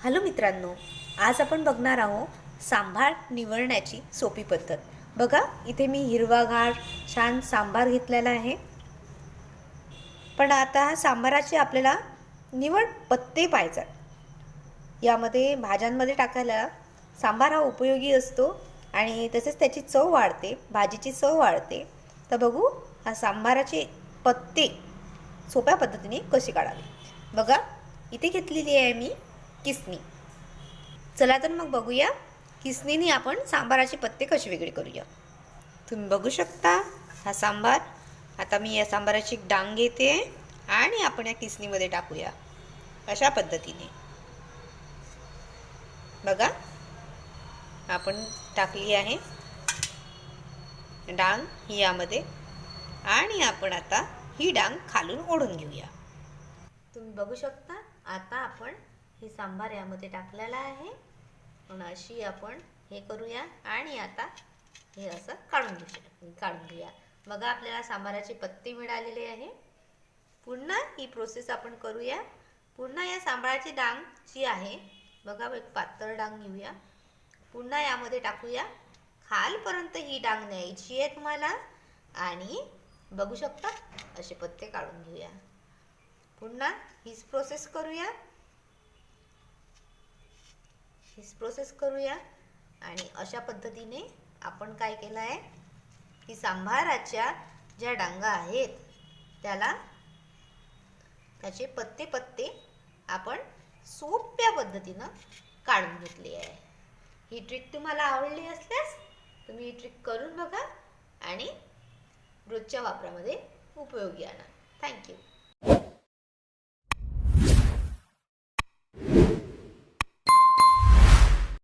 Hello मित्रांनो, आज आपण बघणार आहोत सांबार निवडण्याची सोपी पद्धत। बघा, इथे मी हिरवागार छान सांबार घेतलेला आहे। पण आता सांबाराची आपल्याला निवड पत्ते पाहिजे। यामध्ये भाज्यांमध्ये टाकायला सांबार हा उपयोगी असतो आणि तसेच त्याची चव वाढते, भाजीची चव वाढते। तर बघू हा सांबाराचे पत्ते सोप्या पद्धतीने कशी काढावे। बघा, इथे घेतलेली आहे मी किसणी। चला तर मग बघूया किसणीने आपण सांबाराचे पत्ते कसे वेगळे करूया। तुम्ही बघू शकता हा सांबार। आता मी या सांबाराची एक डांग घेते आणि आपण या किसणीमध्ये टाकूया अशा पद्धतीने। बघा, आपण टाकली आहे डांग ही यामध्ये आणि आपण आता ही डांग खालून ओढून घेऊया। तुम्ही बघू शकता आता आपण ही सांबार यामध्ये टाकलेला आहे। पण अशी आपण हे करूया आणि आता हे असं काढून घेऊया। बघा, आपल्याला सांबाराचे पत्ते मिळालेले आहे। पुन्हा ही प्रोसेस आपण करूया। पुन्हा या सांबाराची डांग जी आहे, बघा एक पातळ डांग घेऊया, पुन्हा यामध्ये टाकूया। खालपर्यंत ही डांग न्यायची आहे तुम्हाला आणि बघू शकता असे पत्ते काढून घेऊया। पुन्हा हीच प्रोसेस करूया आणि अशा पद्धतीने आपण काय केलं आहे की सांबाराच्या ज्या डांगा आहेत त्याचे पत्ते पत्ते आपण सोप्या पद्धतीनं काढून घेतली आहे। ही ट्रिक तुम्हाला आवडली असल्यास तुम्ही ही ट्रिक करून बघा आणि रोजच्या वापरामध्ये उपयोगी आणा। थँक्यू।